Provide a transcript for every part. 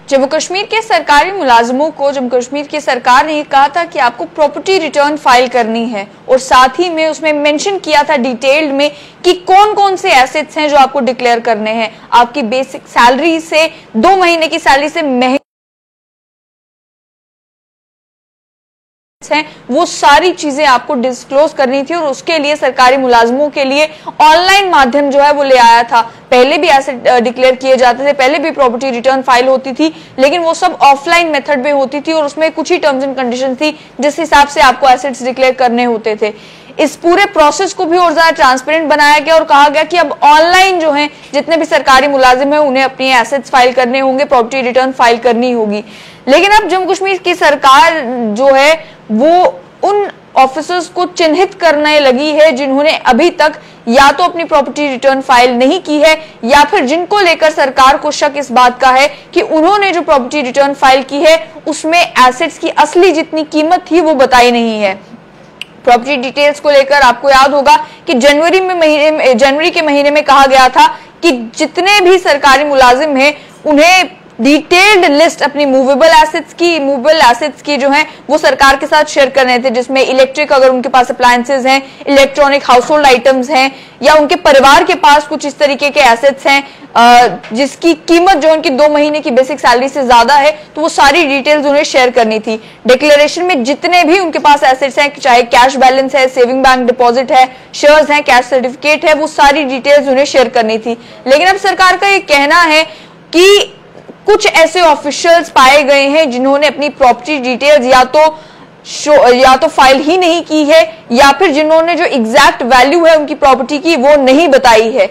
जम्मू कश्मीर के सरकारी मुलाजमों को जम्मू कश्मीर की सरकार ने कहा था कि आपको प्रॉपर्टी रिटर्न फाइल करनी है और साथ ही में उसमें मेंशन किया था डिटेल्ड में कि कौन कौन से एसेट्स हैं जो आपको डिक्लेयर करने हैं। आपकी बेसिक सैलरी से 2 महीने की सैलरी से हैं वो सारी चीजें आपको डिस्क्लोज करनी थी और उसके लिए सरकारी मुलाजमों के लिए ऑनलाइन माध्यम जो है वो ले आया था। पहले भी एसेट डिक्लेयर किए जाते थे, पहले भी प्रॉपर्टी रिटर्न फाइल होती थी, लेकिन वो सब ऑफलाइन मेथड में होती थी और उसमें कुछ ही टर्म्स एंड कंडीशन थी जिस हिसाब से आपको एसेट्स डिक्लेयर करने होते थे। इस पूरे प्रोसेस को भी और ज्यादा ट्रांसपेरेंट बनाया गया और कहा गया कि अब ऑनलाइन जो है जितने भी सरकारी मुलाजिम है उन्हें अपनी एसेट्स फाइल करने होंगे, प्रॉपर्टी रिटर्न फाइल करनी होगी। लेकिन अब जम्मू कश्मीर की सरकार जो है वो उन ऑफिसर्स को चिन्हित करने लगी है जिन्होंने अभी तक या तो अपनी प्रॉपर्टी रिटर्न फाइल नहीं की है या फिर जिनको लेकर सरकार को शक इस बात का है कि उन्होंने जो प्रॉपर्टी रिटर्न फाइल की है उसमें एसेट्स की असली जितनी कीमत थी वो बताई नहीं है। प्रॉपर्टी डिटेल्स को लेकर आपको याद होगा कि जनवरी के महीने में कहा गया था कि जितने भी सरकारी मुलाजिम हैं उन्हें डिटेल्ड लिस्ट अपनी मूवेबल एसेट्स की जो है वो सरकार के साथ शेयर करने थे, जिसमें इलेक्ट्रिक अगर उनके पास अप्लायंसेज हैं, इलेक्ट्रॉनिक हाउस होल्ड आइटम्स हैं या उनके परिवार के पास कुछ इस तरीके के एसेट्स हैं जिसकी कीमत जो उनकी 2 महीने की बेसिक सैलरी से ज्यादा है, तो वो सारी डिटेल्स उन्हें शेयर करनी थी। डिक्लेरेशन में जितने भी उनके पास एसेट्स हैं, चाहे कैश बैलेंस है, सेविंग बैंक डिपॉजिट है, शेयर्स हैं, कैश सर्टिफिकेट है, वो सारी डिटेल्स उन्हें शेयर करनी थी। लेकिन अब सरकार का ये कहना है कि कुछ ऐसे ऑफिशियल्स पाए गए हैं जिन्होंने अपनी प्रॉपर्टी डिटेल्स या तो फाइल ही नहीं की है या फिर जिन्होंने जो एग्जैक्ट वैल्यू है उनकी प्रॉपर्टी की वो नहीं बताई है।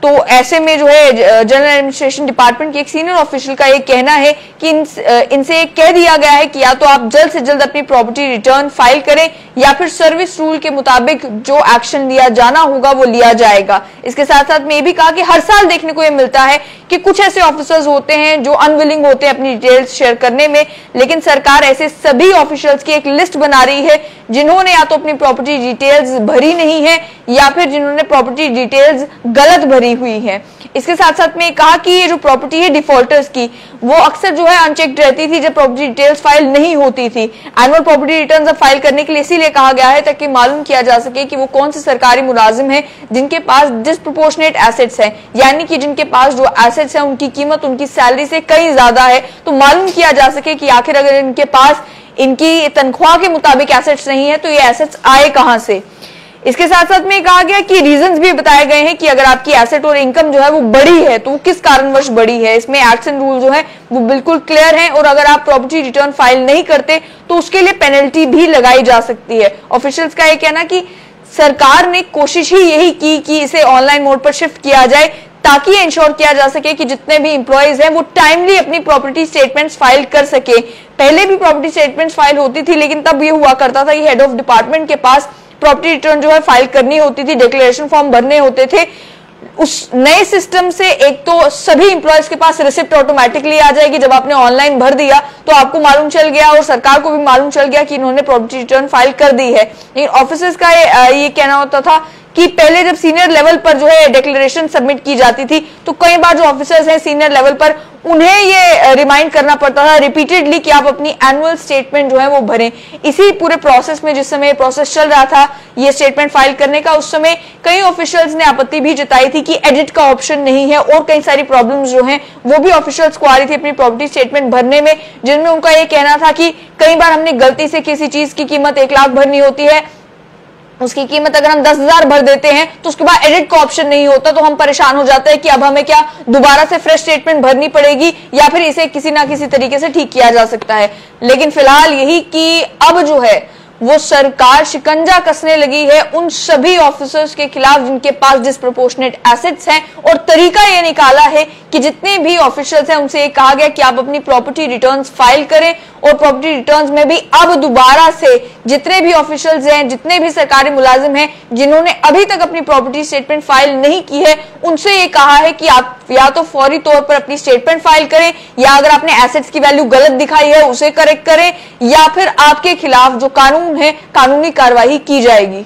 तो ऐसे में जो है जनरल एडमिनिस्ट्रेशन डिपार्टमेंट के एक सीनियर ऑफिशियल का ये कहना है कि इनसे कह दिया गया है कि या तो आप जल्द से जल्द अपनी प्रॉपर्टी रिटर्न फाइल करें या फिर सर्विस रूल के मुताबिक जो एक्शन लिया जाना होगा वो लिया जाएगा। इसके साथ साथ में ये भी कहा कि हर साल देखने को ये मिलता है कि कुछ ऐसे ऑफिसर्स होते हैं जो अनविलिंग होते हैं अपनी डिटेल्स शेयर करने में, लेकिन सरकार ऐसे सभी ऑफिशियल्स की एक लिस्ट बना रही है जिन्होंने या तो अपनी प्रॉपर्टी डिटेल्स भरी नहीं है या फिर जिन्होंने प्रॉपर्टी डिटेल्स गलत भरी हुई है। इसके साथ साथ में कहा कि ये जो प्रॉपर्टी है डिफॉल्टर्स की वो अक्सर जो है अनचेक्ड रहती थी जब प्रॉपर्टी डिटेल्स फाइल नहीं होती थी। एनुअल प्रॉपर्टी रिटर्न फाइल करने के लिए इसीलिए कहा गया है ताकि मालूम किया जा सके कि वो कौन से सरकारी मुलाजिम हैं जिनके पास डिस्प्रोपोर्शनेट एसेट्स हैं, यानी कि जिनके पास जो एसेट्स हैं उनकी कीमत उनकी सैलरी से कहीं ज्यादा है, तो मालूम किया जा सके कि आखिर अगर इनके पास इनकी तनख्वाह के मुताबिक एसेट्स नहीं है तो ये एसेट्स आए कहां से। इसके साथ साथ में कहा गया कि रीजंस भी बताए गए हैं कि अगर आपकी एसेट और इनकम जो है वो बड़ी है तो वो किस कारणवश बड़ी है। इसमें एक्ट एंड रूल जो है वो बिल्कुल क्लियर है और अगर आप प्रॉपर्टी रिटर्न फाइल नहीं करते तो उसके लिए पेनल्टी भी लगाई जा सकती है। ऑफिशियल्स का ये कहना कि सरकार ने कोशिश ही यही की कि इसे ऑनलाइन मोड पर शिफ्ट किया जाए ताकि इंश्योर किया जा सके कि जितने भी इंप्लॉइज हैं वो टाइमली अपनी प्रॉपर्टी स्टेटमेंट्स फाइल कर सके। पहले भी प्रॉपर्टी स्टेटमेंट्स फाइल होती थी लेकिन तब ये हुआ करता था कि हेड ऑफ डिपार्टमेंट के पास प्रॉपर्टी रिटर्न जो है फाइल करनी होती थी, डिक्लेरेशन फॉर्म भरने होते थे। उस नए सिस्टम से एक तो सभी इंप्लॉयज के पास रिसिप्ट ऑटोमेटिकली आ जाएगी, जब आपने ऑनलाइन भर दिया तो आपको मालूम चल गया और सरकार को भी मालूम चल गया कि इन्होंने प्रॉपर्टी रिटर्न फाइल कर दी है। लेकिन ऑफिसर्स का ये कहना होता था कि पहले जब सीनियर लेवल पर जो है डिक्लेरेशन सबमिट की जाती थी तो कई बार जो ऑफिसर्स हैं सीनियर लेवल पर उन्हें ये रिमाइंड करना पड़ता था रिपीटेडली कि आप अपनी एनुअल स्टेटमेंट जो है वो भरें। इसी पूरे प्रोसेस में जिस समय प्रोसेस चल रहा था ये स्टेटमेंट फाइल करने का, उस समय कई ऑफिशियल्स ने आपत्ति भी जताई थी कि एडिट का ऑप्शन नहीं है और कई सारी प्रॉब्लम्स जो हैं वो भी ऑफिशियल्स को आ रही थी अपनी प्रॉपर्टी स्टेटमेंट भरने में, जिनमें उनका ये कहना था कि कई बार हमने गलती से किसी चीज की कीमत 1 लाख भरनी होती है, उसकी कीमत अगर हम 10,000 भर देते हैं तो उसके बाद एडिट का ऑप्शन नहीं होता, तो हम परेशान हो जाते हैं कि अब हमें क्या दोबारा से फ्रेश स्टेटमेंट भरनी पड़ेगी या फिर इसे किसी ना किसी तरीके से ठीक किया जा सकता है। लेकिन फिलहाल यही कि अब जो है वो सरकार शिकंजा कसने लगी है उन सभी ऑफिसर्स के खिलाफ जिनके पास डिस्प्रोपोर्शनेट एसेट्स हैं और तरीका ये निकाला है कि जितने भी ऑफिशियल्स हैं उनसे ये कहा गया कि आप अपनी प्रॉपर्टी रिटर्न्स फाइल करें और प्रॉपर्टी रिटर्न्स में भी अब दोबारा से जितने भी ऑफिशियल्स हैं, जितने भी सरकारी मुलाजिम हैं जिन्होंने अभी तक अपनी प्रॉपर्टी स्टेटमेंट फाइल नहीं की है, उनसे ये कहा है कि आप या तो फौरी तौर पर अपनी स्टेटमेंट फाइल करें या अगर आपने एसेट्स की वैल्यू गलत दिखाई है उसे करेक्ट करें या फिर आपके खिलाफ जो कानून है कानूनी कार्रवाई की जाएगी।